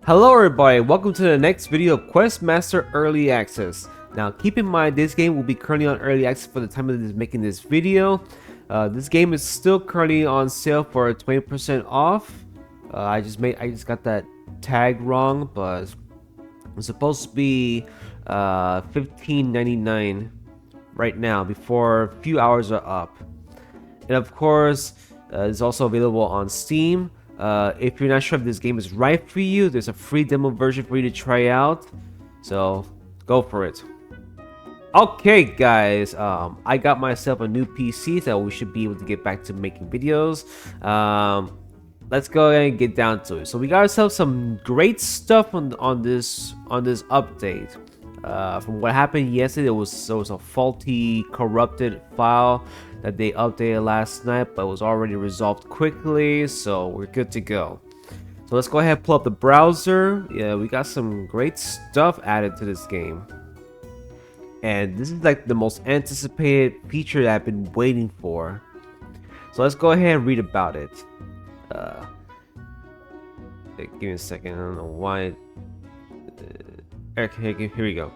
Hello everybody, welcome to the next video of Questmaster Early Access. Now keep in mind this game will be currently on Early Access for the time of making this video. This game is still currently on sale for 20% off. I just got that tag wrong, but it's supposed to be $15.99 right now before a few hours are up. And of course, it's also available on Steam. If you're not sure if this game is right for you, there's a free demo version for you to try out. So go for it. Okay, guys, I got myself a new PC, so we should be able to get back to making videos. Let's go ahead and get down to it. So we got ourselves some great stuff on this update. From what happened yesterday, there was a faulty, corrupted file that they updated last night, but it was already resolved quickly, so we're good to go. So let's go ahead and pull up the browser. Yeah, we got some great stuff added to this game. And this is like the most anticipated feature that I've been waiting for. So let's go ahead and read about it. Give me a second, I don't know why. Okay, here we go.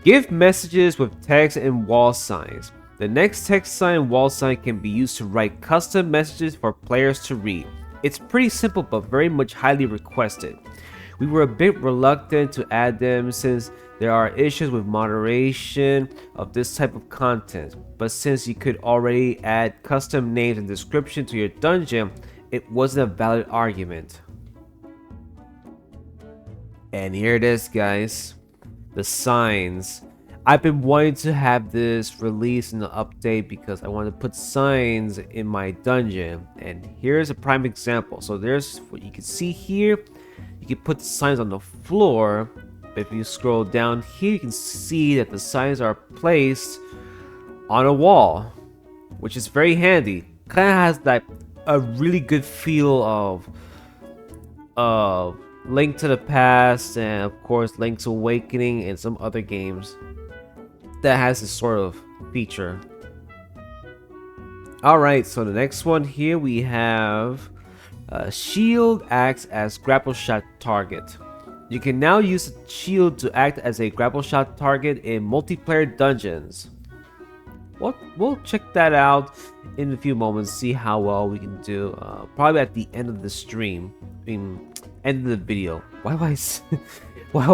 Give messages with text and wall signs. The next text sign and wall sign can be used to write custom messages for players to read. It's pretty simple but very much highly requested. We were a bit reluctant to add them since there are issues with moderation of this type of content, but since you could already add custom names and description to your dungeon, it wasn't a valid argument. And here it is, guys. The signs. I've been wanting to have this released in the update because I want to put signs in my dungeon. And here's a prime example. So there's what you can see here. You can put the signs on the floor. But if you scroll down here, you can see that the signs are placed on a wall, which is very handy. Kind of has like a really good feel of Link to the Past and of course Link's Awakening and some other games that has this sort of feature. Alright, so the next one here we have shield acts as grappleshot target. You can now use the shield to act as a grappleshot target in multiplayer dungeons. We'll check that out in a few moments, see how well we can do. Probably at the end of the stream. I mean, end of the video. Why do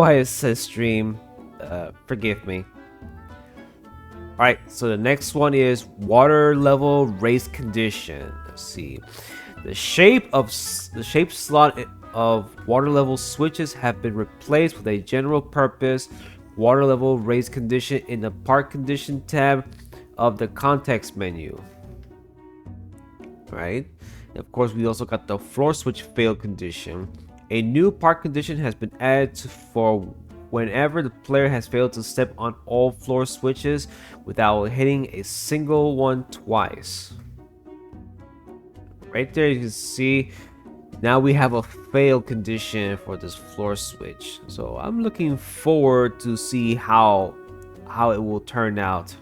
I say stream? Forgive me. Alright, so the next one is water level race condition. Let's see. The shape slot of water level switches have been replaced with a general purpose water level raise condition in the park condition tab of the context menu. Right? And of course, we also got the floor switch fail condition. A new park condition has been added for whenever the player has failed to step on all floor switches without hitting a single one twice. Right there you can see now we have a fail condition for this floor switch. So I'm looking forward to see how it will turn out.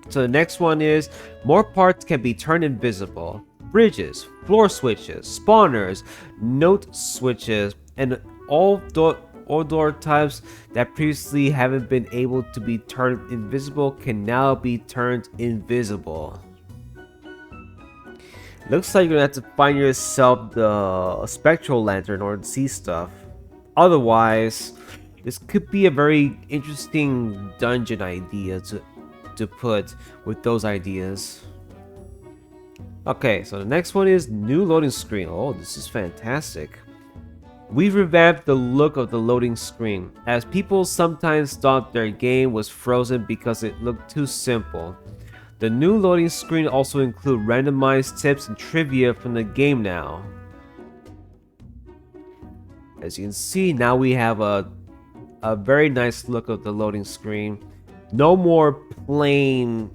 So the next one is more parts can be turned invisible. Bridges, floor switches, spawners, note switches, and all door types that previously haven't been able to be turned invisible can now be turned invisible. Looks like you're gonna have to find yourself the spectral lantern in order to see stuff. Otherwise, this could be a very interesting dungeon idea to put with those ideas. Okay, so the next one is new loading screen. Oh, this is fantastic. We've revamped the look of the loading screen, as people sometimes thought their game was frozen because it looked too simple. The new loading screen also includes randomized tips and trivia from the game now. As you can see, now we have a very nice look of the loading screen. No more plain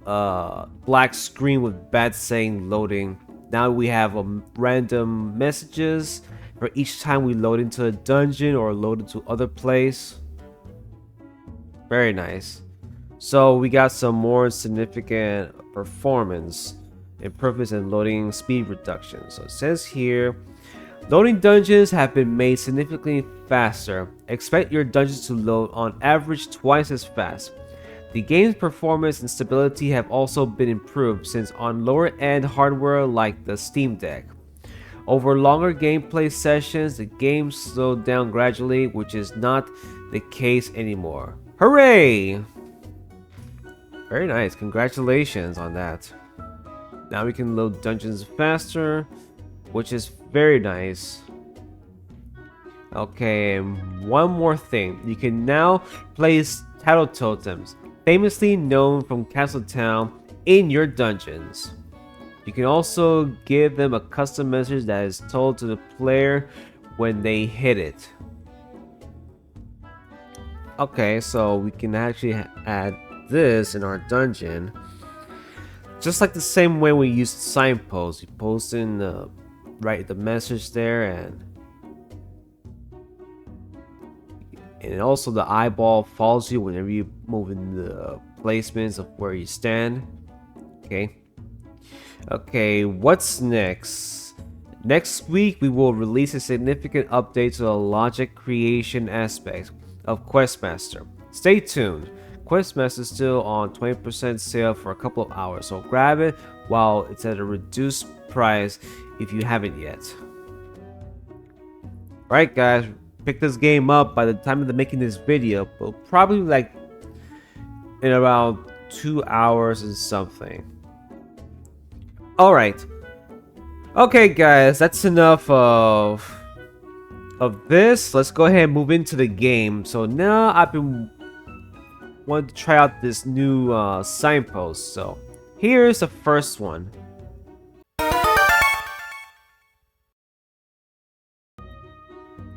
black screen with bad saying loading. Now we have random messages for each time we load into a dungeon or load into other place. Very nice. So we got some more significant performance improvements and loading speed reduction. So it says here Loading dungeons have been made significantly faster. Expect your dungeons to load on average twice as fast. The game's performance and stability have also been improved since on lower-end hardware like the Steam Deck. Over longer gameplay sessions, the game slowed down gradually, which is not the case anymore. Hooray! Very nice, congratulations on that. Now we can load dungeons faster, which is very nice. Okay, one more thing. You can now place tattle totems, famously known from Castle Town, in your dungeons. You can also give them a custom message that is told to the player when they hit it. Okay, so we can actually add this in our dungeon. Just like the same way we used signposts. You post in the write the message there, and also the eyeball follows you whenever you move in the placements of where you stand. Okay, what's next? Next week we will release a significant update to the logic creation aspect of Questmaster. Stay tuned. Questmaster is still on 20% sale for a couple of hours, so grab it while it's at a reduced price if you haven't yet. Alright guys, pick this game up by the time of making this video, but probably like in around 2 hours and something. Alright. Okay guys, that's enough of this. Let's go ahead and move into the game. So now I've been wanting to try out this new signpost. So here's the first one.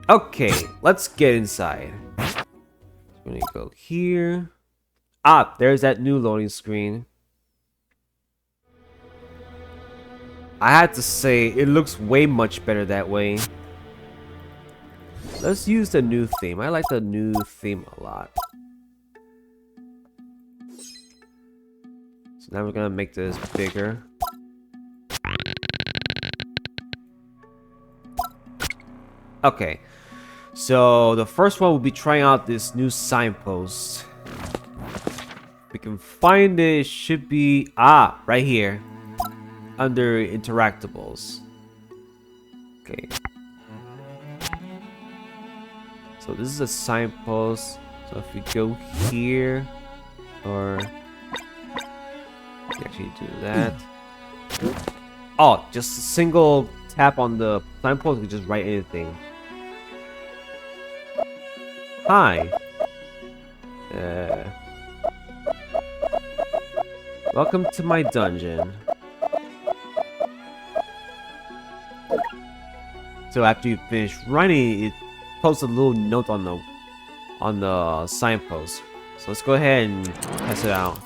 Okay, let's get inside. We're gonna go here. Ah, there's that new loading screen. I had to say, it looks way much better that way. Let's use the new theme. I like the new theme a lot. So now we're gonna make this bigger. Okay, so the first one will be trying out this new signpost. If we can find it, it should be right here under interactables. Okay, so this is a signpost. So if we go here, or we actually do that. Oh, just a single tap on the signpost, we can just write anything. Hi. Welcome to my dungeon. So after you finish writing, it posts a little note on the signpost. So let's go ahead and test it out.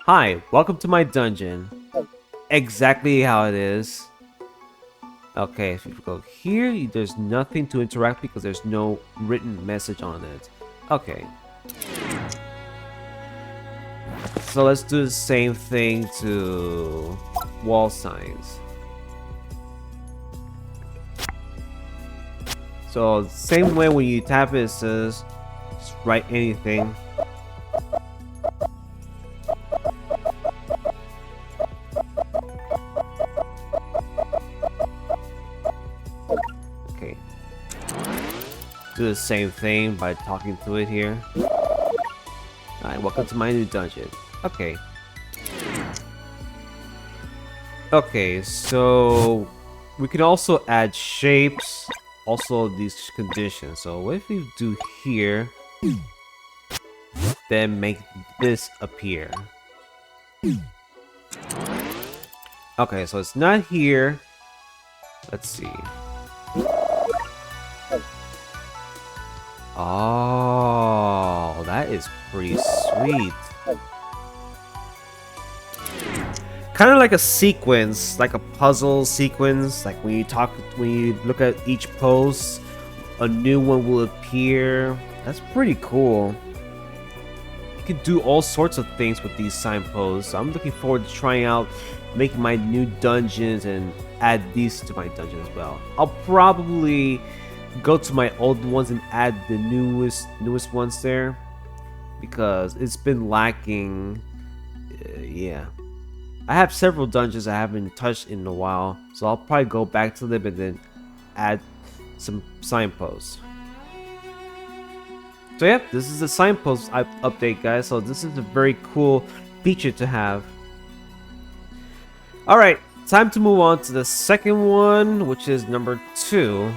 Hi, welcome to my dungeon. Exactly how it is. Okay, if you go here, there's nothing to interact because there's no written message on it. Okay. So let's do the same thing to wall signs. So same way when you tap it, it says just write anything. Okay. Do the same thing by talking to it here. Alright, welcome to my new dungeon. Okay. Okay, so we can also add shapes, also these conditions. So what if we do here, then make this appear? Okay, so it's not here. Let's see. Oh, that is pretty sweet. Kind of like a sequence, like a puzzle sequence. Like when you look at each post, a new one will appear. That's pretty cool. You can do all sorts of things with these signposts. So I'm looking forward to trying out make my new dungeons and add these to my dungeon as well. I'll probably go to my old ones and add the newest ones there because it's been lacking. Yeah, I have several dungeons I haven't touched in a while, so I'll probably go back to them and then add some signposts. So yeah, this is the signpost update, guys. So this is a very cool feature to have. All right, time to move on to the second one, which is number 2.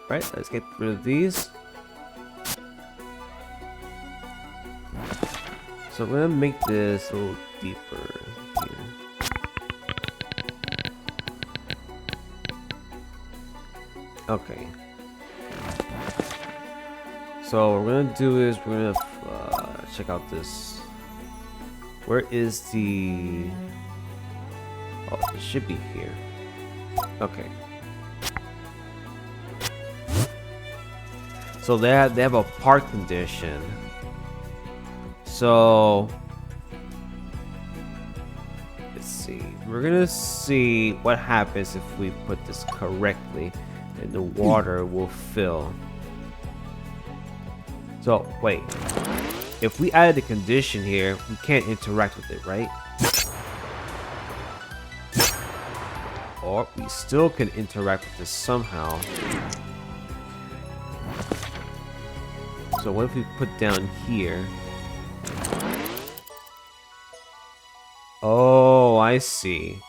Right, let's get rid of these. So we're gonna make this a little deeper here. Okay. So what we're gonna do is we're gonna check out this. Where is the? Oh, it should be here. Okay. So they have a park condition. So let's see. We're gonna see what happens if we put this correctly, and the water will fill. So wait, if we added a condition here, we can't interact with it, right? Or we still can interact with this somehow. So what if we put down here? Oh, I see.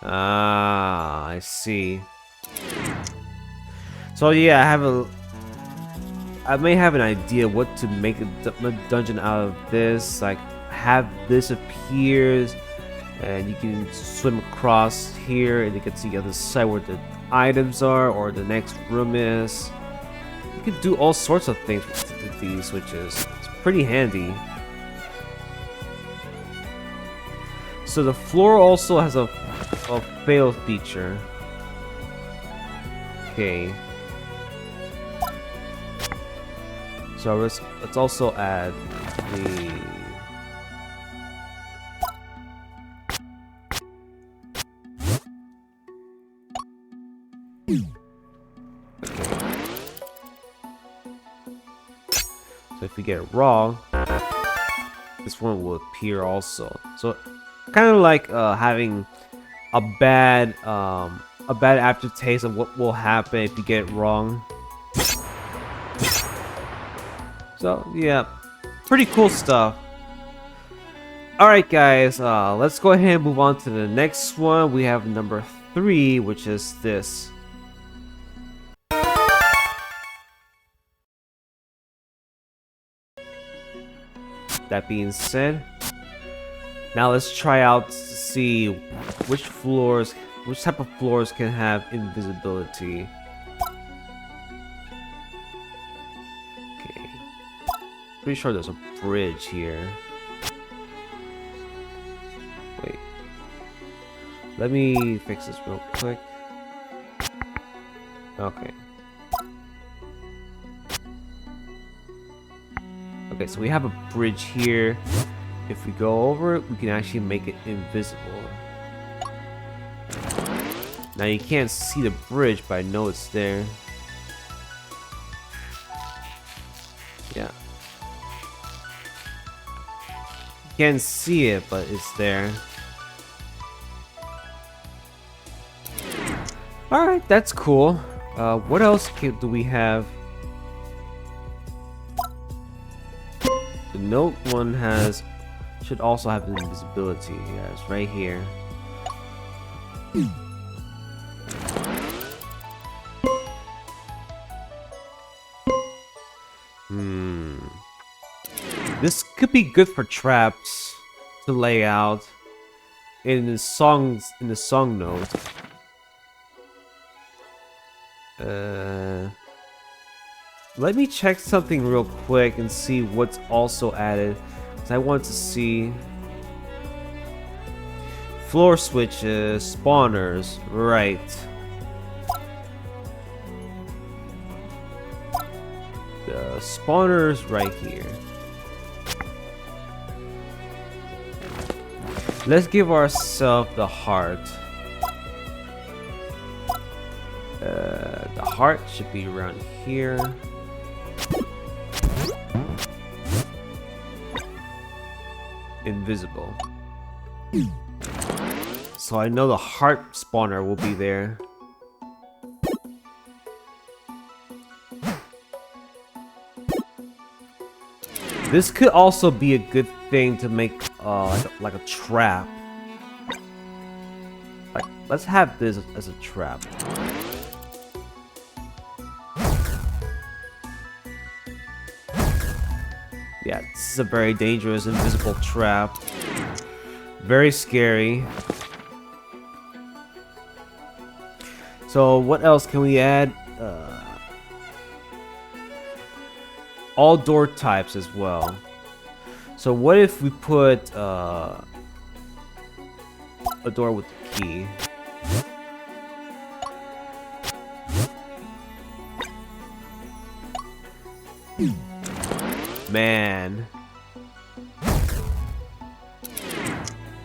Ah, I see. So yeah, I may have an idea what to make a dungeon out of this. Like, have this appears, and you can swim across here, and you can see the other side where the items are, or the next room is. You can do all sorts of things with these, which is pretty handy. So the floor also has a fail feature. Okay. So let's also add the. So if we get it wrong, this one will appear also. So kind of like having a bad aftertaste of what will happen if you get it wrong. So yeah, pretty cool stuff. Alright guys, let's go ahead and move on to the next one. We have number 3, which is this. That being said, now let's try out to see which type of floors can have invisibility. Okay, pretty sure there's a bridge here. Wait, let me fix this real quick. Okay. Okay, so we have a bridge here. If we go over it, we can actually make it invisible. Now you can't see the bridge, but I know it's there. Yeah. You can't see it, but it's there. Alright, that's cool. What else do we have? The note one should also have invisibility, guys, right here. This could be good for traps to lay out in the song note. Let me check something real quick and see what's also added, because I want to see floor switches, spawners, right? the spawner's right here. Let's give ourselves the heart. The heart should be around here. Invisible. So I know the heart spawner will be there. This could also be a good thing to make like a trap. Like, let's have this as a trap. Yeah, this is a very dangerous invisible trap. Very scary. So what else can we add? All door types as well. So what if we put a door with the key? Man.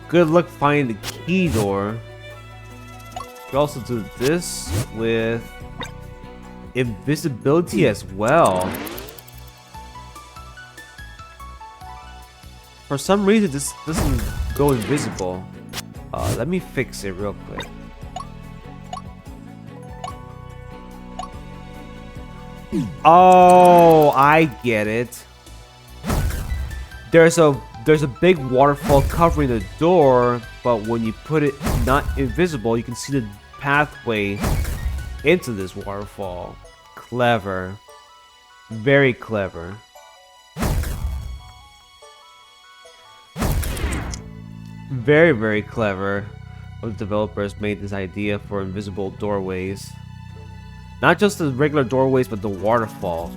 Good luck finding the key door. We can also do this with invisibility as well. For some reason, this doesn't go invisible. Let me fix it real quick. Oh, I get it. There's a big waterfall covering the door, but when you put it not invisible, you can see the pathway into this waterfall. Clever. Very clever. Very, very clever. The developers made this idea for invisible doorways. Not just the regular doorways, but the waterfall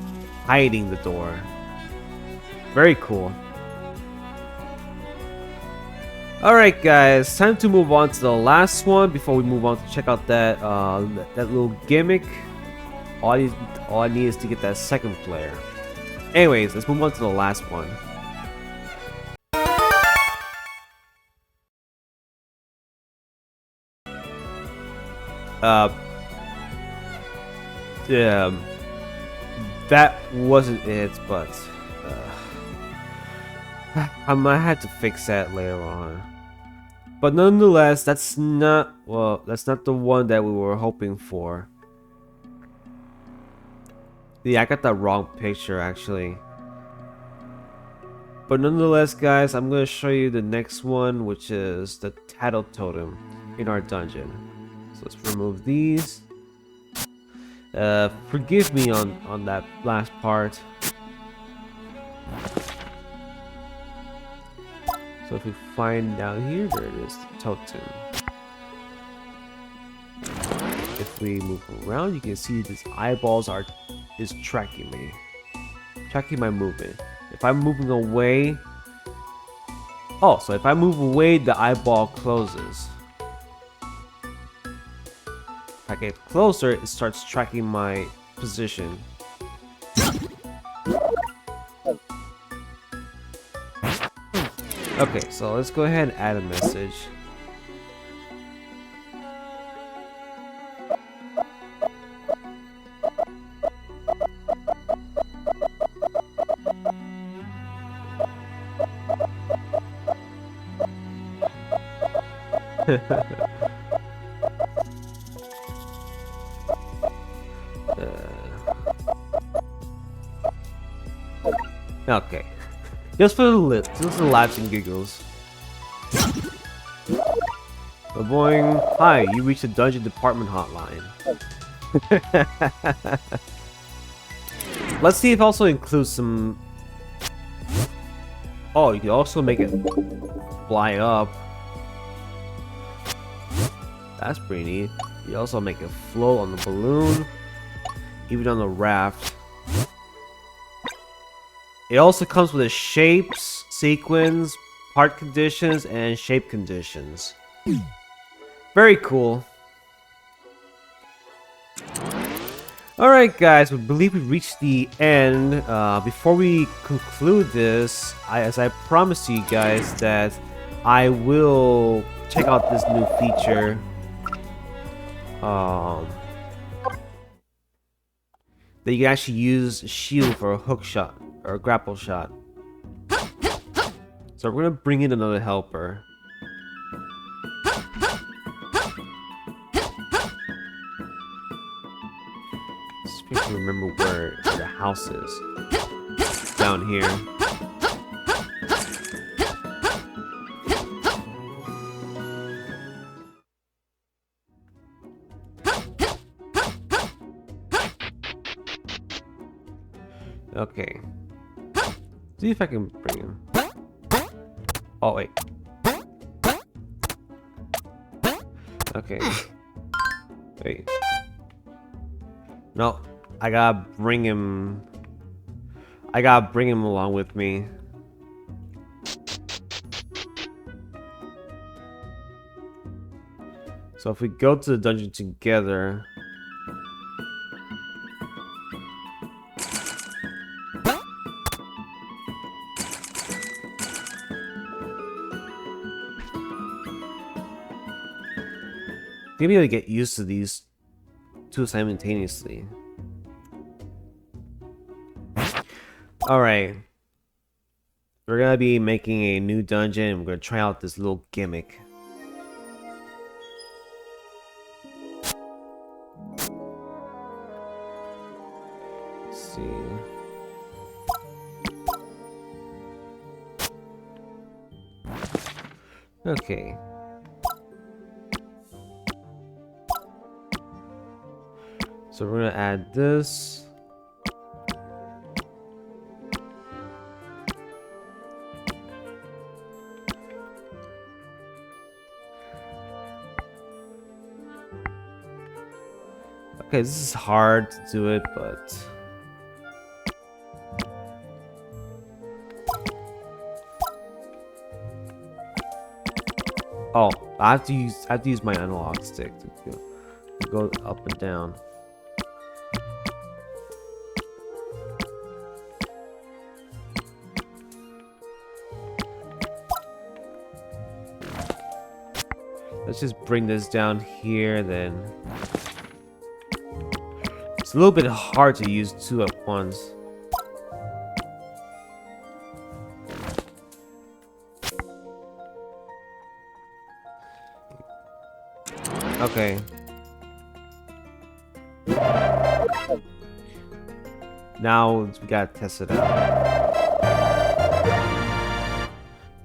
hiding the door. Very cool. Alright guys, time to move on to the last one before we move on to check out that that little gimmick. All I need is to get that second player. Anyways, let's move on to the last one. Yeah, that wasn't it, but I might have to fix that later on. But nonetheless, that's not the one that we were hoping for. Yeah, I got that wrong picture actually. But nonetheless, guys, I'm gonna show you the next one, which is the tattle totem in our dungeon. So let's remove these. Forgive me on that last part. So if we find down here, there it is, the totem. If we move around, you can see these eyeballs is tracking me, tracking my movement. If I'm moving away, oh, so if I move away, the eyeball closes. If I get closer, it starts tracking my position. Okay, so let's go ahead and add a message. Okay, just for the laughs and giggles. Boing. Hi, you reached the dungeon department hotline. Let's see if it also includes some. Oh, you can also make it fly up. That's pretty neat. You also make it float on the balloon, even on the raft. It also comes with the shapes, sequence, part conditions, and shape conditions. Very cool. Alright guys, we believe we reached the end. Before we conclude this, as I promised you guys that I will check out this new feature. That you can actually use shield for a hook shot or a grapple shot. So we're gonna bring in another helper. Just need to remember where the house is. Down here. Okay. See if I can bring him. Oh wait. Okay. Wait. No, I gotta bring him. I gotta bring him along with me. So if we go to the dungeon together. Maybe I'll get used to these two simultaneously. Alright. We're gonna be making a new dungeon and we're gonna try out this little gimmick. Let's see. Okay. So we're gonna add this. Okay, this is hard to do it, but oh, I have to use my analog stick to go up and down. Let's just bring this down here, then. It's a little bit hard to use two at once. Okay. Now we gotta test it out.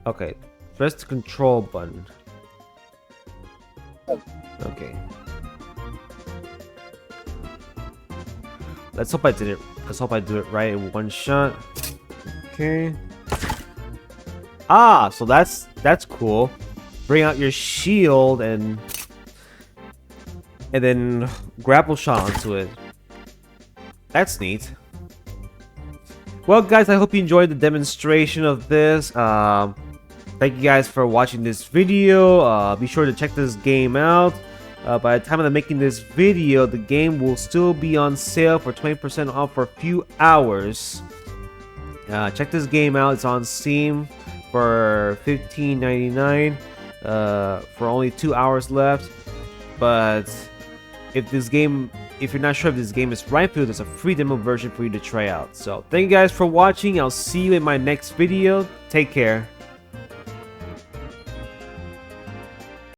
Okay, press the control button. Okay. Let's hope I did it. Let's hope I do it right in one shot. Okay. Ah, so that's cool. Bring out your shield and then grapple shot onto it. That's neat. Well, guys, I hope you enjoyed the demonstration of this. Thank you guys for watching this video. Be sure to check this game out. By the time I'm making this video, the game will still be on sale for 20% off for a few hours. Check this game out. It's on Steam for $15.99 for only 2 hours left. But if you're not sure if this game is right for you, there's a free demo version for you to try out. So thank you guys for watching. I'll see you in my next video. Take care.